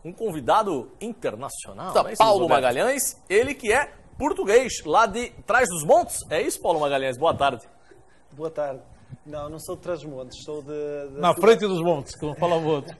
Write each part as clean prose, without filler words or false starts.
Um convidado internacional, Paulo Magalhães, ele que é português, lá de Trás dos Montes. É isso, Paulo Magalhães? Boa tarde. Boa tarde. Não sou de Trás-os-Montes, sou de... Na frente dos montes, que não fala o outro.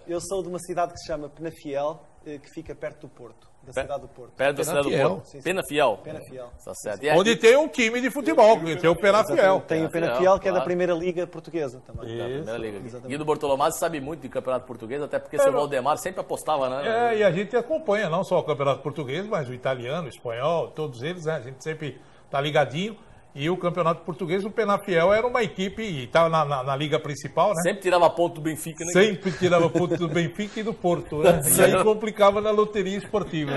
Eu sou de uma cidade que se chama Penafiel, que fica perto do Porto, da cidade do Porto. Perto da cidade do Porto. Sim, sim. Penafiel. Penafiel. Tá certo. Onde tem um time de futebol, tem o Penafiel. Tem o Penafiel, que é da Primeira Liga Portuguesa também. Da Primeira Liga. Guido Bortolomazzi sabe muito de Campeonato Português, até porque seu Valdemar sempre apostava, né? E a gente acompanha não só o Campeonato Português, mas o italiano, o espanhol, todos eles, né? A gente sempre tá ligadinho. E o Campeonato Português, o Penafiel era uma equipe, e estava na Liga Principal, né? Sempre tirava ponto do Benfica, né? Sempre tirava ponto do Benfica e do Porto, né? E aí complicava na loteria esportiva.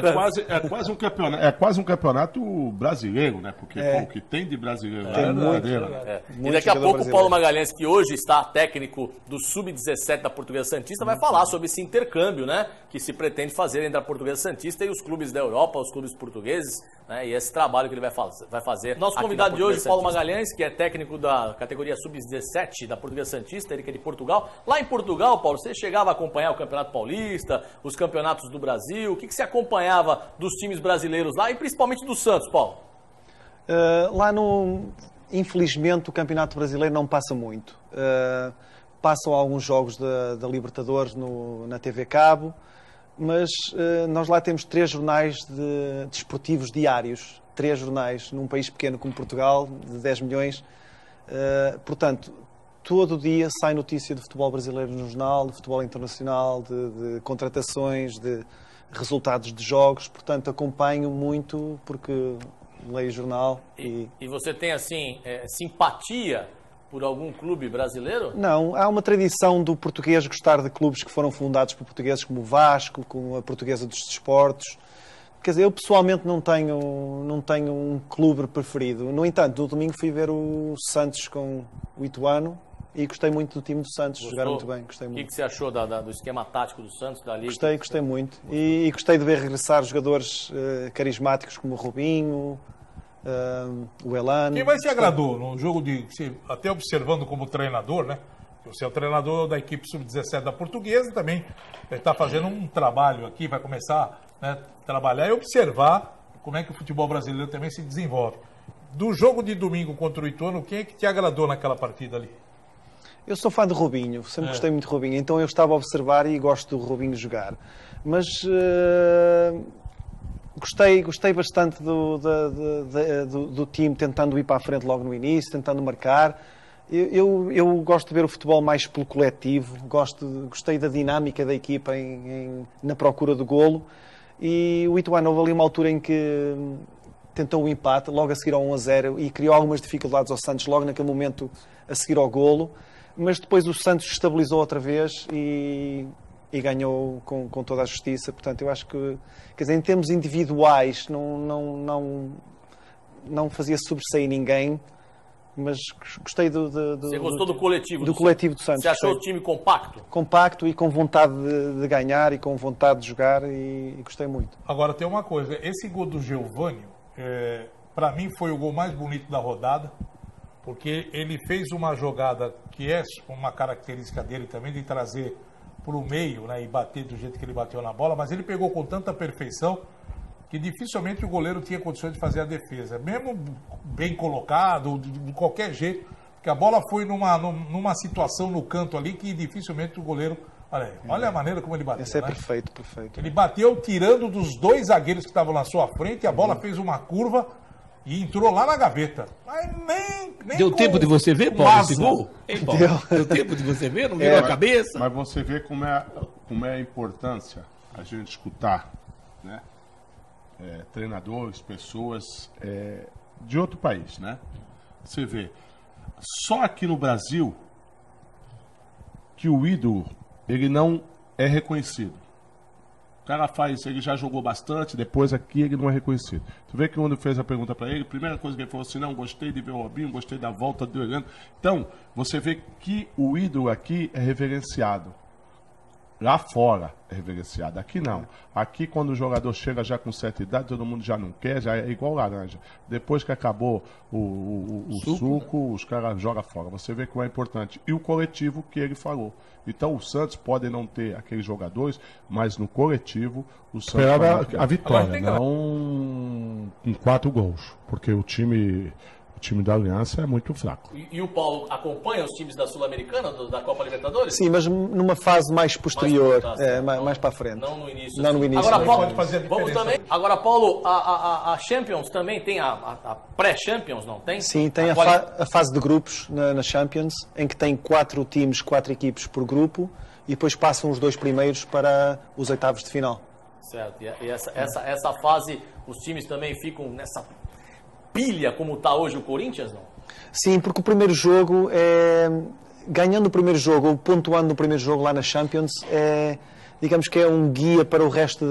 É quase um campeonato brasileiro, né? Porque o que tem de brasileiro lá é brincadeira. E daqui a pouco o Paulo Magalhães, que hoje está técnico do Sub-17 da Portuguesa Santista, vai falar sobre esse intercâmbio, né? Que se pretende fazer entre a Portuguesa Santista e os clubes da Europa, os clubes portugueses, né? E esse trabalho que ele vai fazer. Nosso convidado de hoje, Paulo Magalhães, que é técnico da categoria Sub-17 da Portuguesa Santista, ele que é de Portugal. Lá em Portugal, Paulo, você chegava a acompanhar o Campeonato Paulista, os campeonatos do Brasil? O que você acompanhava dos times brasileiros lá e principalmente do Santos, Paulo? Infelizmente, o Campeonato Brasileiro não passa muito. Passam alguns jogos da Libertadores na TV Cabo, mas nós lá temos 3 jornais desportivos diários. 3 jornais num país pequeno como Portugal, de 10 milhões. Portanto, todo dia sai notícia de futebol brasileiro no jornal, de futebol internacional, de contratações, de resultados de jogos. Portanto, acompanho muito porque leio o jornal. E você tem, assim, simpatia por algum clube brasileiro? Não, há uma tradição do português gostar de clubes que foram fundados por portugueses, como o Vasco, como a Portuguesa dos Desportos. Quer dizer, eu pessoalmente não tenho um clube preferido. No entanto, no domingo fui ver o Santos com o Ituano e gostei muito do time do Santos. Jogaram muito bem, gostei muito. O que você achou do esquema tático do Santos, da Liga? Gostei muito. E gostei de ver regressar jogadores carismáticos como o Robinho, o Elano. Quem mais te agradou no jogo até observando como treinador, né? Você é o treinador da equipe Sub-17 da Portuguesa, também está fazendo um trabalho aqui, vai começar, né, a trabalhar e observar como é que o futebol brasileiro também se desenvolve. Do jogo de domingo contra o Ituano, quem é que te agradou naquela partida ali? Eu sou fã de Robinho, sempre gostei muito de Robinho, então eu estava a observar e gosto do Robinho jogar. Mas gostei bastante do time tentando ir para a frente logo no início, tentando marcar. Eu gosto de ver o futebol mais pelo coletivo, gostei da dinâmica da equipa na procura do golo. E o Ituano houve ali uma altura em que tentou o empate, logo a seguir ao 1-0, e criou algumas dificuldades ao Santos logo naquele momento a seguir ao golo. Mas depois o Santos estabilizou outra vez e ganhou com toda a justiça. Portanto, eu acho que, quer dizer, em termos individuais, não fazia sobressair ninguém. Mas gostei Você gostou do coletivo? Do coletivo do Santos. Você achou o time compacto? Compacto e com vontade de ganhar e com vontade de jogar e gostei muito. Agora tem uma coisa, esse gol do Geovânio, para mim foi o gol mais bonito da rodada, porque ele fez uma jogada que é uma característica dele também, de trazer para o meio, né, e bater do jeito que ele bateu na bola, mas ele pegou com tanta perfeição que dificilmente o goleiro tinha condições de fazer a defesa. Mesmo bem colocado, de qualquer jeito, porque a bola foi numa situação no canto ali que dificilmente o goleiro... Olha a maneira como ele bateu. Esse é, né? perfeito. Ele bateu tirando dos 2 zagueiros que estavam na sua frente, a bola fez uma curva e entrou lá na gaveta. Mas nem deu tempo de você ver, Paulo, esse gol? Deu tempo de você ver? Não virou a cabeça? Mas você vê como é a importância a gente escutar, né? Treinadores, pessoas de outro país, né? Você vê, só aqui no Brasil que o ídolo, ele não é reconhecido. O cara ele já jogou bastante, depois aqui ele não é reconhecido. Tu vê que quando fez a pergunta para ele, a primeira coisa que ele falou assim, não, gostei de ver o Robinho, gostei da volta do Elano. Então, você vê que o ídolo aqui é reverenciado. Lá fora é reverenciado, aqui não. Aqui quando o jogador chega já com certa idade, todo mundo já não quer, já é igual laranja. Depois que acabou o suco, os caras jogam fora. Você vê que é importante. E o coletivo que ele falou. Então o Santos pode não ter aqueles jogadores, mas no coletivo o Santos esperava a vitória, Agora, não com 4 gols, porque o time da Aliança é muito fraco. E o Paulo acompanha os times da Sul-Americana, da Copa Libertadores? Sim, mas numa fase mais posterior, mais para a frente. Não no início. Não no início. Agora, Paulo, pode fazer a vamos diferença. também. Agora, Paulo, a Champions também tem a pré-Champions, não tem? Sim, tem a fase de grupos na Champions, em que tem 4 times, 4 equipes por grupo, e depois passam os 2 primeiros para os oitavos de final. Certo. E essa fase, os times também ficam nessa pilha como está hoje o Corinthians, não? Sim, porque o primeiro jogo, ganhando o primeiro jogo ou pontuando no primeiro jogo lá na Champions, digamos que é um guia para o resto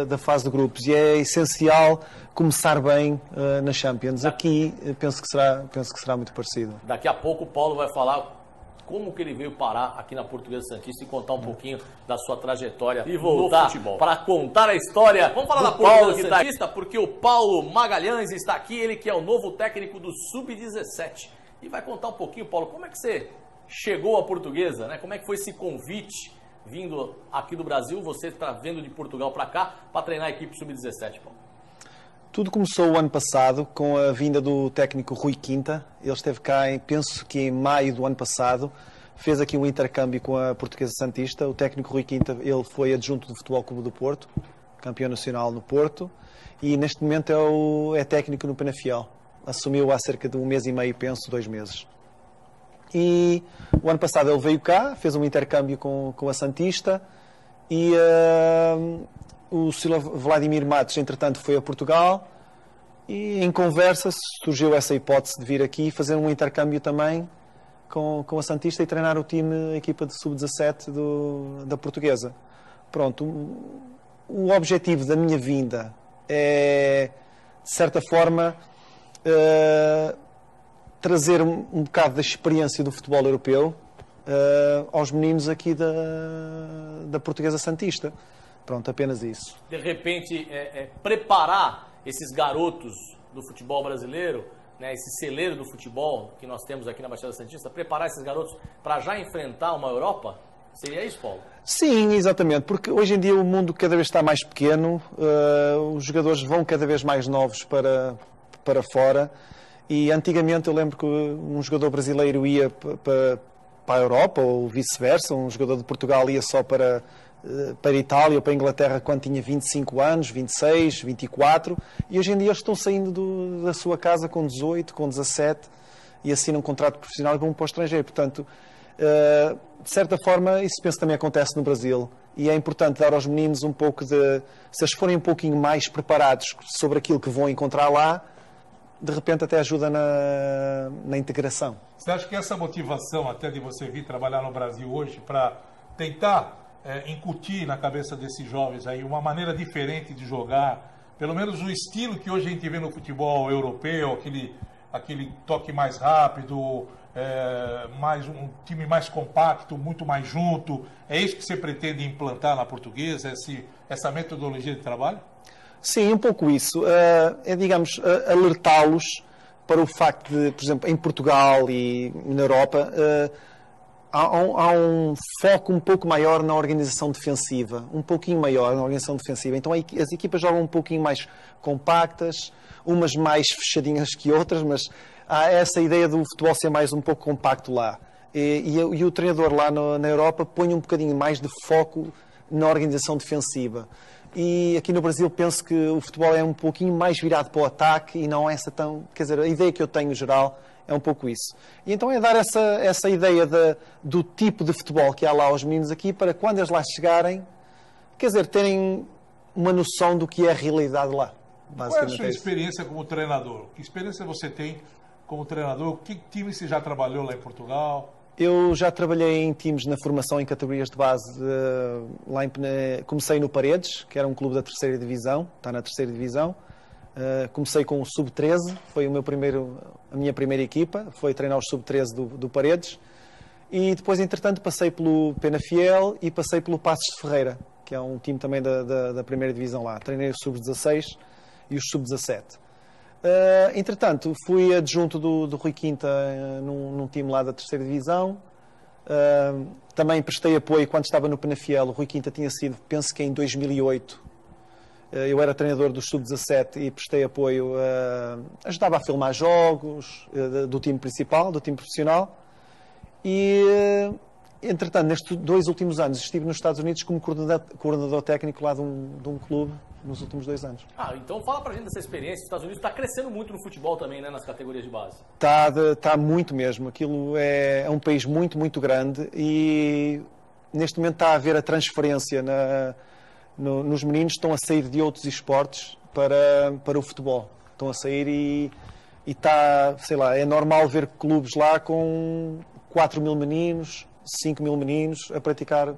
da fase de grupos, e é essencial começar bem na Champions. Aqui penso que será muito parecido. Daqui a pouco o Paulo vai falar como que ele veio parar aqui na Portuguesa Santista e contar um pouquinho da sua trajetória e voltar para contar a história. Vamos falar da Portuguesa Santista, porque o Paulo Magalhães está aqui, ele que é o novo técnico do Sub-17. E vai contar um pouquinho, Paulo, como é que você chegou à Portuguesa, né? Como é que foi esse convite vindo aqui do Brasil, você está vindo de Portugal para cá para treinar a equipe Sub-17, Paulo? Tudo começou o ano passado com a vinda do técnico Rui Quinta. Ele esteve cá, penso que em maio do ano passado, fez aqui um intercâmbio com a Portuguesa Santista. O técnico Rui Quinta, ele foi adjunto do Futebol Clube do Porto, campeão nacional no Porto, e neste momento é técnico no Penafiel. Assumiu há cerca de 1 mês e meio, penso, 2 meses. E o ano passado ele veio cá, fez um intercâmbio com a Santista, e o Sr. Vladimir Matos, entretanto, foi a Portugal, e em conversa surgiu essa hipótese de vir aqui fazer um intercâmbio também com a Santista e treinar o time, a equipa de Sub-17 da Portuguesa. Pronto, o objetivo da minha vinda é, de certa forma, trazer um bocado da experiência do futebol europeu aos meninos aqui da Portuguesa Santista. Pronto, apenas isso. De repente, preparar esses garotos do futebol brasileiro, né, esse celeiro do futebol que nós temos aqui na Baixada Santista, preparar esses garotos para já enfrentar uma Europa? Seria isso, Paulo? Sim, exatamente, porque hoje em dia o mundo cada vez está mais pequeno, os jogadores vão cada vez mais novos para fora, e antigamente eu lembro que um jogador brasileiro ia para a Europa, ou vice-versa, um jogador de Portugal ia só para a Itália ou para a Inglaterra quando tinha 25 anos, 26, 24, e hoje em dia eles estão saindo da sua casa com 18, com 17 e assinam um contrato profissional e vão para o estrangeiro. Portanto, de certa forma, isso penso também acontece no Brasil, e é importante dar aos meninos um pouco de... Se eles forem um pouquinho mais preparados sobre aquilo que vão encontrar lá, de repente até ajuda na integração. Você acha que essa motivação até de você vir trabalhar no Brasil hoje para tentar incutir na cabeça desses jovens aí uma maneira diferente de jogar, pelo menos o estilo que hoje a gente vê no futebol europeu, aquele toque mais rápido, mais um time mais compacto, muito mais junto, é isso que você pretende implantar na Portuguesa, essa metodologia de trabalho? Sim, um pouco isso. Digamos, alertá-los para o facto de, por exemplo, em Portugal e na Europa, há um foco um pouco maior na organização defensiva, um pouquinho maior na organização defensiva. Então as equipas jogam um pouquinho mais compactas, umas mais fechadinhas que outras, mas há essa ideia do futebol ser mais um pouco compacto lá. E o treinador lá na Europa põe um bocadinho mais de foco na organização defensiva. E aqui no Brasil penso que o futebol é um pouquinho mais virado para o ataque e não essa tão... Quer dizer, a ideia que eu tenho geral é um pouco isso. E então é dar essa ideia do tipo de futebol que há lá aos meninos aqui, para quando eles lá chegarem, quer dizer, terem uma noção do que é a realidade lá. Qual é a sua experiência como treinador? Que experiência você tem como treinador? Que time você já trabalhou lá em Portugal? Eu já trabalhei em times na formação em categorias de base. Comecei no Paredes, que era um clube da terceira divisão, está na terceira divisão. Comecei com o Sub-13, foi a minha primeira equipa, foi treinar os Sub-13 do Paredes. E depois, entretanto, passei pelo Penafiel e passei pelo Passos de Ferreira, que é um time também da primeira divisão lá. Treinei os sub-16 e os sub-17. Entretanto, fui adjunto do Rui Quinta num time lá da terceira divisão. Também prestei apoio quando estava no Penafiel. O Rui Quinta tinha sido, penso que em 2008. Eu era treinador do sub-17 e prestei apoio. Ajudava a filmar jogos do time principal, do time profissional. E, entretanto, nestes 2 últimos anos, estive nos Estados Unidos como coordenador técnico lá de um clube nos últimos 2 anos. Então fala pra gente dessa experiência. Os Estados Unidos está crescendo muito no futebol também, né, nas categorias de base. Está muito mesmo. Aquilo é um país muito, muito grande e neste momento está a haver a transferência nos meninos. Estão a sair de outros esportes para o futebol. Estão a sair e está, sei lá, é normal ver clubes lá com 4.000 meninos, 5.000 meninos a praticar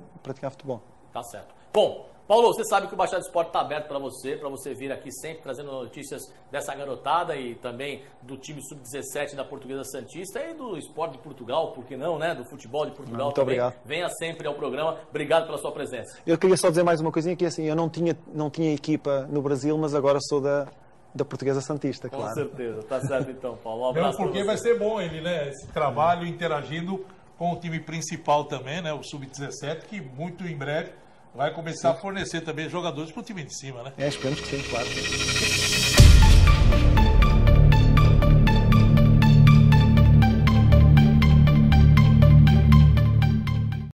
futebol. Tá certo. Bom, Paulo, você sabe que o Baixada do Esporte está aberto para você vir aqui sempre trazendo notícias dessa garotada e também do time sub-17 da Portuguesa Santista e do esporte de Portugal, por que não, né? Do futebol de Portugal muito também. Obrigado. Venha sempre ao programa. Obrigado pela sua presença. Eu queria só dizer mais uma coisinha, que assim, eu não tinha equipa no Brasil, mas agora sou da Portuguesa Santista, claro. Com certeza. Tá certo então, Paulo. Um abraço. Porque vai ser bom ele, né? Esse trabalho interagindo com o time principal também, né? O Sub-17, que muito em breve vai começar a fornecer também jogadores para o time de cima, né? Esperamos que sim, claro.